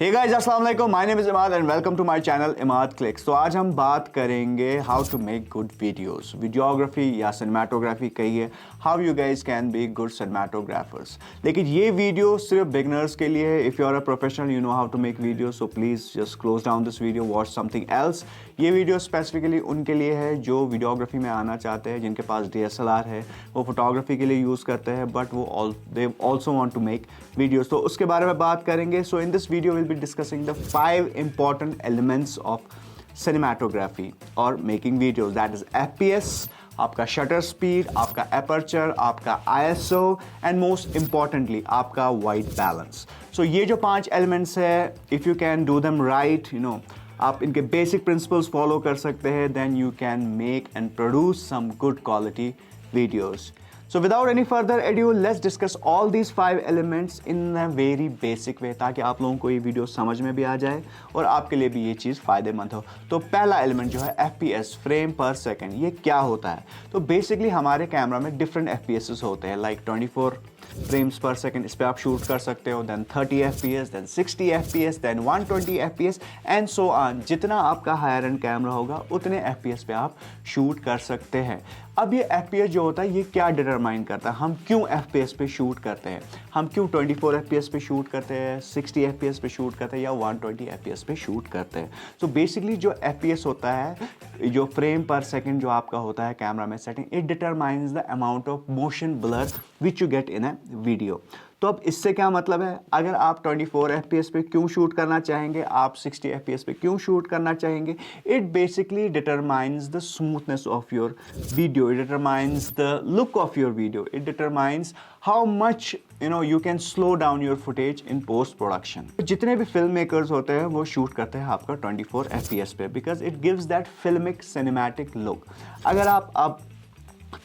हे guys अस्सलाम वालेकुम, my name is Imad and welcome to my channel Imad clicks. तो आज हम बात करेंगे how to make good videos, videography या सिनेमाटोग्राफी कहिए, how you guys can be good cinematographers. लेकिन ये वीडियो सिर्फ बिगनर्स के लिए है। If you are a professional you know how to make video, so please just close down this video, watch something else. ये video specifically उनके लिए है जो वीडियोग्राफी में आना चाहते हैं, जिनके पास DSLR है, वो फोटोग्राफी के लिए यूज़ करते हैं बट वो they also want to make videos. तो उसके बारे में बात करेंगे। So in this video be discussing the 5 important elements of cinematography or making videos, that is FPS, आपका शटर स्पीड, आपका एपर्चर, आपका ISO एंड मोस्ट इंपॉर्टेंटली आपका वाइट बैलेंस। सो ये जो 5 एलिमेंट्स है, if you can do them right, you know आप इनके basic principles follow कर सकते हैं, then you can make and produce some good quality videos. So without any further ado, let's discuss all these 5 elements in a very basic way, ताकि आप लोगों को ये वीडियो समझ में भी आ जाए और आपके लिए भी ये चीज़ फ़ायदेमंद हो। तो पहला एलिमेंट जो है FPS, फ्रेम पर सेकंड, ये क्या होता है? तो बेसिकली हमारे कैमरा में डिफरेंट FPS होते हैं, लाइक 24 फ्रेम्स पर सेकंड, इस पर आप शूट कर सकते हो, then 30 FPS, then 60 FPS, then 120 FPS and so on. जितना आपका हायर एंड कैमरा होगा उतने FPS पे आप शूट कर सकते हैं। अब ये FPS जो होता है ये क्या डिटरमाइन करता है, हम क्यों FPS पे शूट करते हैं, हम क्यों 24 FPS पे शूट करते हैं, 60 FPS पे शूट करते हैं या 120 FPS पे शूट करते हैं। सो बेसिकली जो FPS होता है, जो फ्रेम पर सेकंड जो आपका होता है कैमरा में setting, it determines the amount of motion blur which you get in a video. तो अब इससे क्या मतलब है, अगर आप 24 FPS पे क्यों शूट करना चाहेंगे, आप 60 FPS पे क्यों शूट करना चाहेंगे, it basically determines the smoothness of your video, it determines the look of your video, it determines how much you can slow down your footage in post production। जितने भी film makers होते हैं वो shoot करते हैं आपका 24 FPS पे, because it gives that filmic cinematic look. अगर आप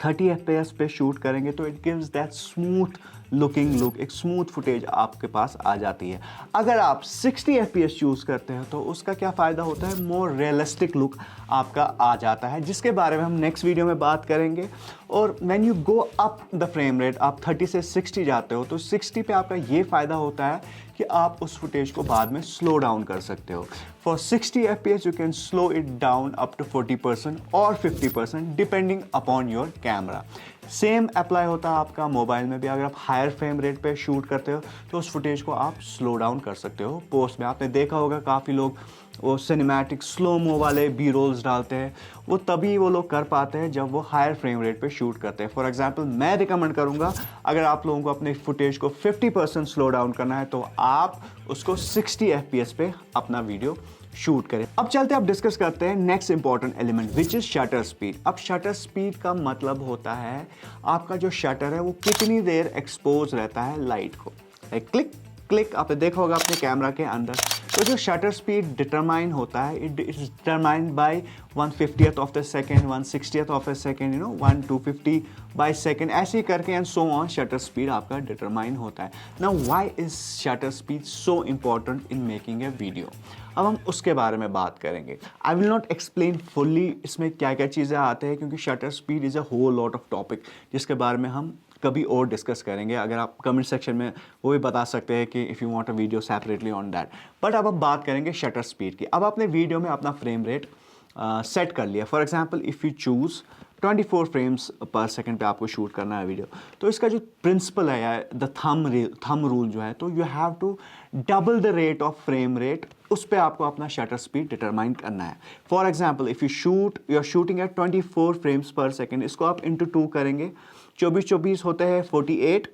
30 FPS पे शूट करेंगे तो it gives that smooth looking look, एक स्मूथ फुटेज आपके पास आ जाती है। अगर आप 60 FPS चूज़ करते हैं तो उसका क्या फ़ायदा होता है, मोर रियलिस्टिक लुक आपका आ जाता है, जिसके बारे में हम नेक्स्ट वीडियो में बात करेंगे। और when you go up the frame rate, आप 30 से 60 जाते हो तो 60 पे आपका ये फ़ायदा होता है कि आप उस फुटेज को बाद में स्लो डाउन कर सकते हो। For 60 FPS you can slow it down up to 40% और 50% depending upon your camera. Same apply होता है आपका मोबाइल में भी। अगर आप हायर फ्रेम रेट पे शूट करते हो तो उस फुटेज को आप स्लो डाउन कर सकते हो पोस्ट में। आपने देखा होगा काफ़ी लोग वो सिनेमैटिक स्लोमो वाले बी रोल्स डालते हैं, वो तभी वो लोग कर पाते हैं जब वो हायर फ्रेम रेट पे शूट करते हैं। फॉर एग्जांपल मैं रिकमेंड करूंगा, अगर आप लोगों को अपने फुटेज को 50% स्लो डाउन करना है तो आप उसको 60 FPS पे अपना वीडियो शूट करें। अब चलते आप डिस्कस करते हैं next important element which is shutter speed. अब शटर स्पीड का मतलब होता है आपका जो शटर है वो कितनी देर एक्सपोज रहता है लाइट को, क्लिक क्लिक आपने देखा होगा अपने कैमरा के अंदर। तो जो शटर स्पीड डिटरमाइन होता है, it is determined by 1/50th of the second, 1/60th of the second, 1/250 by second, ऐसे ही करके and so on shutter speed आपका डिटरमाइन होता है। Now why is shutter speed so important in making a video, अब हम उसके बारे में बात करेंगे। I will not explain fully इसमें क्या क्या चीज़ें आते हैं, क्योंकि shutter speed is a whole lot of topic जिसके बारे में हम कभी और डिस्कस करेंगे। अगर आप कमेंट सेक्शन में वो भी बता सकते हैं कि if you want a video separately on that. But अब बात करेंगे शटर स्पीड की। अब आपने वीडियो में अपना फ्रेम रेट सेट कर लिया। For example if you choose 24 frames per second पे आपको शूट करना है वीडियो, तो इसका जो प्रिंसिपल है या द थम रूल जो है, तो you have to double the rate of frame rate, उस पर आपको अपना शटर स्पीड डिटरमाइन करना है। For example if you are shooting at 24 frames per second, इसको आप इंटू 2 करेंगे, 24 होते हैं 48,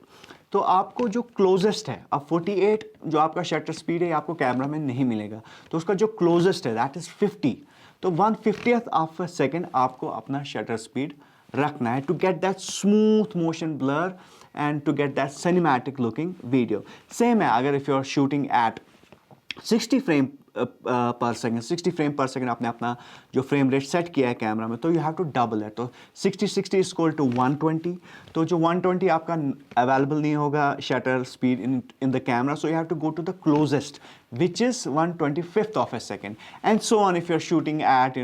तो आपको जो क्लोजेस्ट है, अब 48 जो आपका शटर स्पीड है आपको कैमरा में नहीं मिलेगा, तो उसका जो क्लोजेस्ट है दैट इज़ 50, तो 1/50th ऑफ अ सेकेंड आपको अपना शटर स्पीड रखना है to get that smooth motion blur and to get that cinematic looking video. Same है अगर if you are shooting at 60 frame per second, 60 frame per second आपने अपना जो frame rate set किया है कैमरा में, तो यू हैव टू डबल है, तो 60 इज इक्वल टू 120, तो जो 120 आपका अवेलेबल नहीं होगा shutter speed in the camera, so you have to go to the closest which is 1/25th of a second and so on if you're shooting at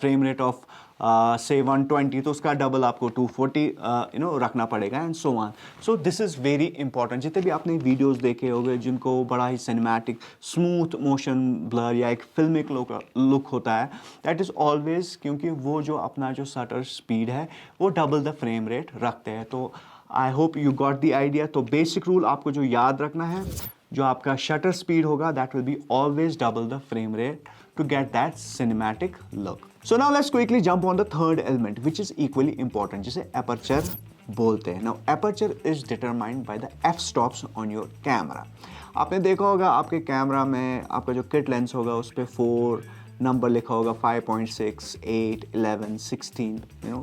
frame rate of से 120 तो उसका double आपको 240 रखना पड़ेगा and so on. So this is very important. जितने भी आपने videos देखे होंगे जिनको बड़ा ही सिनेमैटिक स्मूथ मोशन ब्लर या एक फिल्मिक लुक होता है, दैट इज़ ऑलवेज क्योंकि वो जो अपना जो शटर स्पीड है वो डबल द फ्रेम रेट रखते हैं. तो I hope you got the idea. तो बेसिक रूल आपको जो याद रखना है, जो आपका शटर स्पीड होगा that will be always double the frame rate to get that cinematic look. So now let's quickly jump on the third element which is equally important, जिसे aperture बोलते हैं. Now aperture is determined by the f-stops on your camera. आपने देखा होगा आपके camera में आपका जो किट लेंस होगा उस पर 4 नंबर लिखा होगा, 5.6, 8, 11, 16,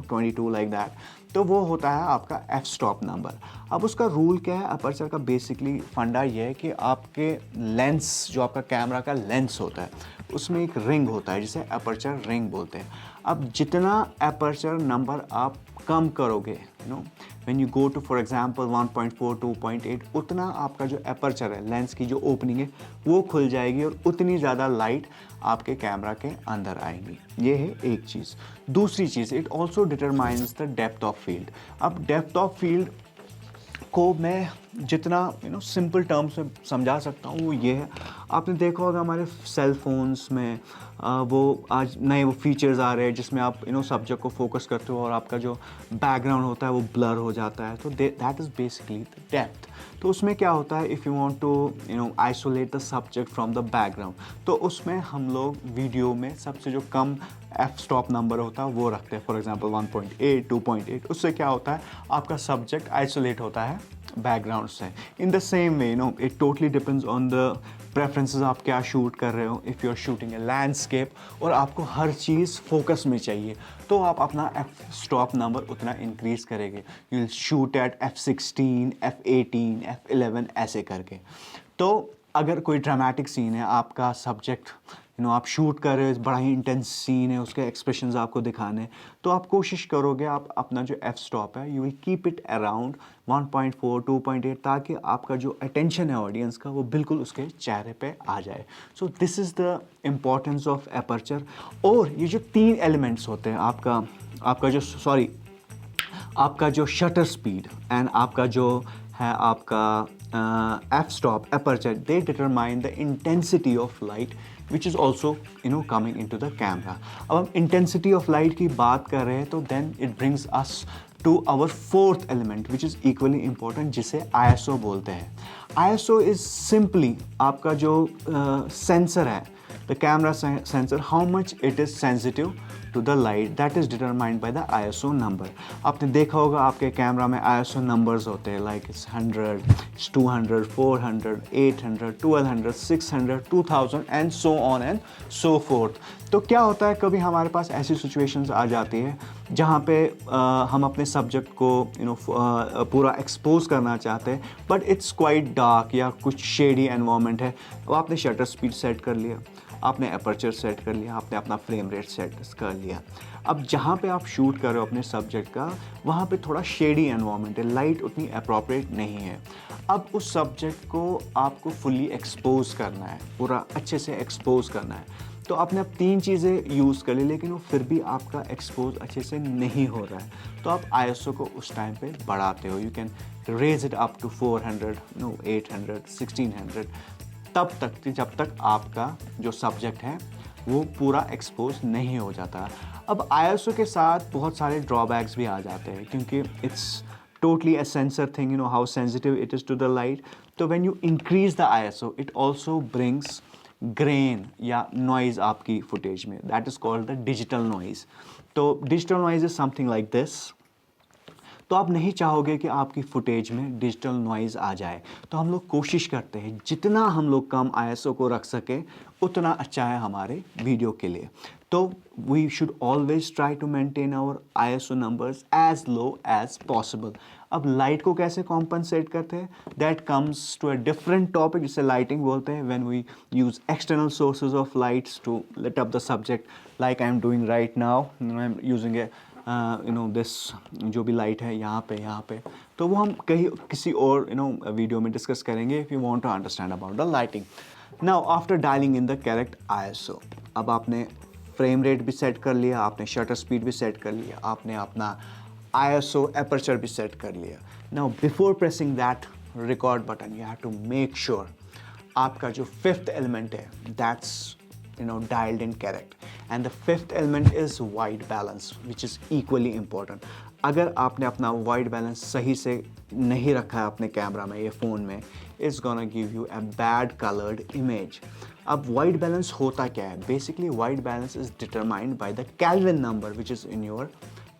22 लाइक दैट. तो वो होता है आपका एफ स्टॉप नंबर. अब उसका रूल क्या है अपर्चर का? बेसिकली फंडा ये है कि आपके लेंस, जो आपका कैमरा का लेंस होता है उसमें एक रिंग होता है जिसे अपर्चर रिंग बोलते हैं. अब जितना अपर्चर नंबर आप कम करोगे, when you go to for example 1.4, 2.8, उतना आपका जो अपर्चर है, लेंस की जो ओपनिंग है वो खुल जाएगी और उतनी ज़्यादा लाइट आपके कैमरा के अंदर आएंगी. ये है एक चीज़. दूसरी चीज़, it also determines the depth of field. अब डेप्थ ऑफ फील्ड को मैं जितना सिंपल टर्म्स में समझा सकता हूँ वो ये है. आपने देखा होगा हमारे सेल फोन्स में वो आज नए वो फीचर्स आ रहे हैं जिसमें आप सब्जेक्ट को फोकस करते हो और आपका जो बैकग्राउंड होता है वो ब्लर हो जाता है. तो that is basically the depth. तो उसमें क्या होता है, if you want to isolate the subject from the background, तो उसमें हम लोग वीडियो में सबसे जो कम एफ स्टॉप नंबर होता है वो रखते हैं. For example 1.8, 2.8. उससे क्या होता है आपका सब्जेक्ट आइसोलेट होता है बैकग्राउंड से. In the same way it totally depends on the preferences. आप क्या शूट कर रहे हो. If you are shooting a landscape और आपको हर चीज़ फोकस में चाहिए तो आप अपना एफ स्टॉप नंबर उतना इंक्रीज़ करेंगे. You will shoot at F16, F18, F11 ऐसे करके. तो अगर कोई ड्रामेटिक सीन है, आपका सब्जेक्ट आप शूट कर रहे हो, बड़ा ही इंटेंस सीन है, उसके एक्सप्रेशंस आपको दिखाने, तो आप कोशिश करोगे आप अपना जो एफ स्टॉप है you will keep it around 1.4, 2.8, ताकि आपका जो अटेंशन है ऑडियंस का वो बिल्कुल उसके चेहरे पे आ जाए. So this is the importance of aperture. और ये जो 3 एलिमेंट्स होते हैं आपका जो शटर स्पीड एंड आपका जो है आपका F stop aperture, they determine the intensity of light which is also coming into the camera. अब हम इंटेंसिटी ऑफ लाइट की बात कर रहे हैं तो then it brings us to our fourth element which is equally important, जिसे ISO बोलते हैं. ISO is simply आपका जो सेंसर है, the camera sensor, how much it is sensitive to the light, that is determined by the ISO number. आपने देखा होगा आपके कैमरा में ISO numbers होते हैं, like it's 100, it's 200, 400, 800, 1200, 600, 2000 and so on and so forth. तो क्या होता है, कभी हमारे पास ऐसी सिचुएशंस आ जाती है जहाँ पे हम अपने सब्जेक्ट को पूरा एक्सपोज करना चाहते हैं बट इट्स क्वाइट डार्क या कुछ शेडी एनवायरनमेंट है. तो आपने शटर स्पीड सेट कर लिया, आपने अपर्चर सेट कर लिया, आपने अपना फ्रेम रेट सेट कर लिया. अब जहाँ पे आप शूट कर रहे हो अपने सब्जेक्ट का, वहाँ पे थोड़ा शेडी एनवायरनमेंट है, लाइट उतनी अप्रोप्रिएट नहीं है. अब उस सब्जेक्ट को आपको फुली एक्सपोज करना है, पूरा अच्छे से एक्सपोज करना है. तो आपने अब 3 चीज़ें यूज़ कर ली लेकिन वो फिर भी आपका एक्सपोज अच्छे से नहीं हो रहा है. तो आप ISO को उस टाइम पे बढ़ाते हो. You can raise it up to 400, 800, 1600, तब तक जब तक आपका जो सब्जेक्ट है वो पूरा एक्सपोज नहीं हो जाता. अब ISO के साथ बहुत सारे ड्रॉबैक्स भी आ जाते हैं क्योंकि it's totally a sensor thing, how sensitive it is to the light. So when you increase the ISO, it also brings grain या noise आपकी footage में. That is called the digital noise. तो digital noise is something like this. तो आप नहीं चाहोगे कि आपकी फुटेज में डिजिटल नॉइज़ आ जाए. तो हम लोग कोशिश करते हैं जितना हम लोग कम ISO को रख सके उतना अच्छा है हमारे वीडियो के लिए. तो we should always try to maintain our ISO numbers as low as possible. अब लाइट को कैसे कॉम्पनसेट करते हैं, that comes to a different topic जिसे लाइटिंग बोलते हैं. When we use external sources of lights to lit up the subject, like I am doing right now. I am using a this जो भी light है यहाँ पे, तो वो हम किसी और वीडियो में डिस्कस करेंगे if you want to understand about the lighting. Now after dialing in the correct ISO, अब आपने फ्रेम रेट भी सेट कर लिया, आपने शटर स्पीड भी सेट कर लिया, आपने अपना ISO अपर्चर भी सेट कर लिया. Now before pressing that record button you have to make sure आपका जो फिफ्थ एलिमेंट है that's dialed in correct, and the fifth element is white balance, which is equally important. अगर आपने अपना white balance सही से नहीं रखा है अपने कैमरा में या फ़ोन में, it's gonna give you a bad colored image. अब white balance होता क्या है? Basically white balance is determined by the Kelvin number which is in your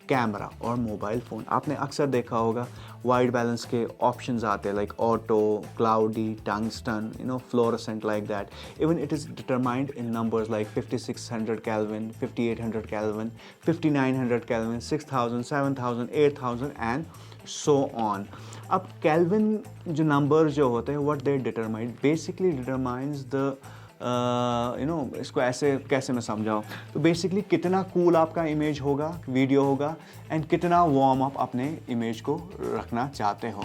camera और मोबाइल फ़ोन. आपने अक्सर देखा होगा वाइट बैलेंस के ऑप्शंस आते हैं like auto, cloudy, tungsten, fluorescent like that. Even it is determined in numbers like 5600 kelvin, 5800 kelvin, 5900 kelvin, 6000, 7000, 8000 and so on. अब kelvin जो नंबर जो होते हैं what they determine basically determines the इसको ऐसे कैसे मैं समझाऊँ, तो बेसिकली कितना कूल आपका इमेज होगा, वीडियो होगा, एंड कितना वार्म अप अपने इमेज को रखना चाहते हो.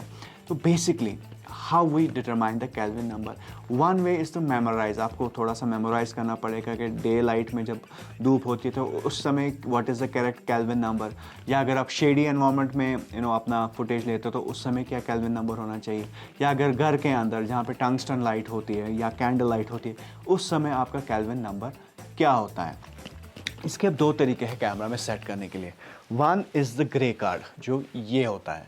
तो basically how we determine the Kelvin number. One way is to memorise. आपको थोड़ा सा मेमोराइज करना पड़ेगा कि डे लाइट में जब धूप होती है तो उस समय what is the correct kelvin number, या अगर आप शेडी एनवायरनमेंट में अपना फुटेज लेते हो तो उस समय क्या केल्विन नंबर होना चाहिए, या अगर घर के अंदर जहाँ पे टंगस्टन लाइट होती है या कैंडल लाइट होती है उस समय आपका केल्विन नंबर क्या होता है. इसके अब दो तरीके हैं कैमरा में सेट करने के लिए. One is the grey card, जो ये होता है.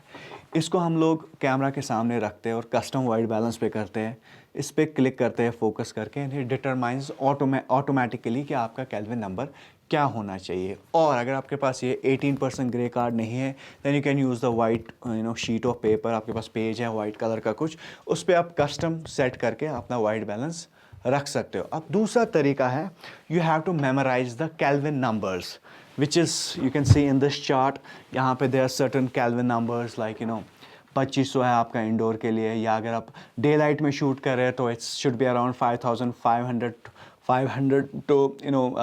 इसको हम लोग कैमरा के सामने रखते हैं और कस्टम वाइट बैलेंस पे करते हैं. इस पर क्लिक करते हैं फोकस करके, एंड इट डिटरमाइंस ऑटोमेटिकली कि आपका केल्विन नंबर क्या होना चाहिए. और अगर आपके पास ये 18% ग्रे कार्ड नहीं है then you can use the white sheet of paper. आपके पास पेज है वाइट कलर का कुछ, उस पर आप कस्टम सेट करके अपना वाइट बैलेंस रख सकते हो. अब दूसरा तरीका है you have to memorise the Kelvin numbers which is you can see in this chart. यहाँ पे there are certain Kelvin numbers like 2500 है आपका इंडोर के लिए, या अगर आप डे लाइट में शूट कर रहे हैं तो it's should be around 5500 to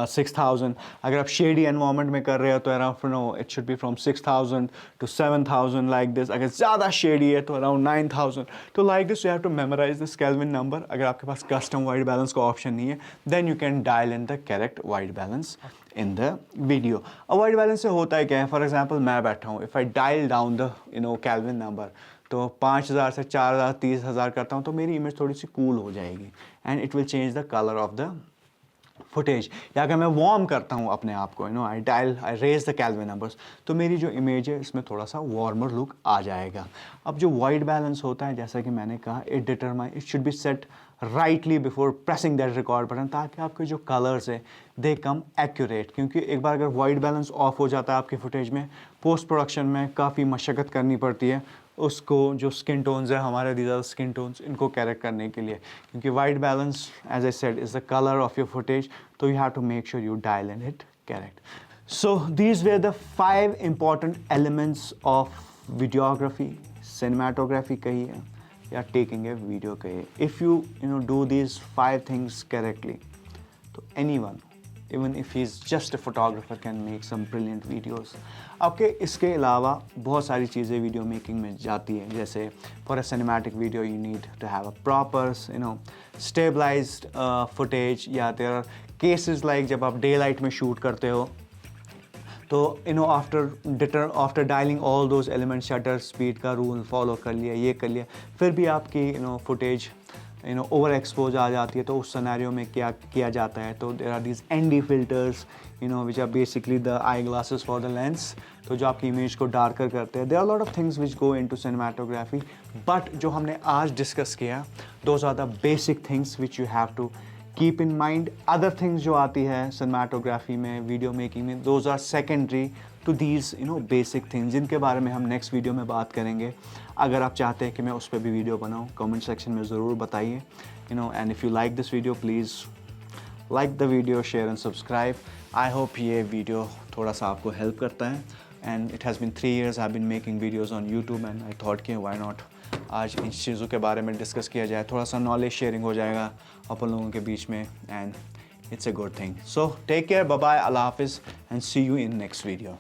6000. अगर आप शेडी एनवायरनमेंट में कर रहे हो तो around it should be from 6000 to 7000 like this. अगर ज़्यादा शेडी है तो अराउंड 9000. तो like this you have to memorise this Kelvin number. अगर आपके पास कस्टम वाइट बैलेंस का ऑप्शन नहीं है then you can dial in the correct white balance in the video. अब वाइट बैलेंस से होता है क्या है, फॉर एग्जाम्पल मैं बैठा हूँ, if I dial down the Kelvin number तो 5000 से 4000 30,000 करता हूँ तो मेरी इमेज थोड़ी सी कूल हो जाएगी and it will change the colour of the footage. या अगर मैं वार्म करता हूँ अपने आप को आई रेज द केल्विन नंबर्स तो मेरी जो इमेज है इसमें थोड़ा सा वार्मर लुक आ जाएगा. अब जो वाइट बैलेंस होता है जैसा कि मैंने कहा it should B set rightly before pressing that record button, ताकि आपके जो कलर्स है दे कम एक्यूरेट. क्योंकि एक बार अगर वाइट बैलेंस ऑफ हो जाता है आपकी फुटेज में, पोस्ट प्रोडक्शन में काफ़ी मशक्क़त करनी पड़ती है उसको. जो स्किन टोन्स है हमारे दीज आर स्किन टोन्स, इनको करेक्ट करने के लिए, क्योंकि white balance as I said is the colour of your footage. तो you have to make sure you dial in it correct. So these were the 5 important elements of videography, cinematography कहिए या taking a video कहिए. If you do these 5 things correctly तो anyone even if he is just a photographer can make some brilliant videos. आपके इसके अलावा बहुत सारी चीज़ें वीडियो मेकिंग में जाती हैं. जैसे for a cinematic video you need to have a proper stabilised footage, या देयर आर केसेस लाइक जब आप डे लाइट में शूट करते हो तो after dialing all those element, shutter speed का रूल फॉलो कर लिया, ये कर लिया, फिर भी आपकी फुटेज ओवर एक्सपोज आ जाती है. तो उस सिनेरियो में क्या किया जाता है, तो there are these ND filters which are basically the eye glasses for the lens, तो जो आपकी इमेज को डार्कर करते हैं. There are lot of things which go into cinematography, but जो हमने आज डिस्कस किया those are the basic things which you have to keep in mind. Other things जो आती है सिनेमाटोग्राफी में, वीडियो मेकिंग में, those are secondary to these basic things, जिनके बारे में हम नेक्स्ट वीडियो में बात करेंगे. अगर आप चाहते हैं कि मैं उस पर भी वीडियो बनाऊँ कमेंट सेक्शन में ज़रूर बताइए. And if you like this video please like the video, share and subscribe. I hope ये वीडियो थोड़ा सा आपको हेल्प करता है. And it has been 3 years I have been making videos on YouTube and I thought कि why not आज इन चीज़ों के बारे में डिस्कस किया जाए, थोड़ा सा नॉलेज शेयरिंग हो जाएगा अपन लोगों के बीच में, and it's a good thing. So take care, bye bye, Allah Hafiz, and see you in next video.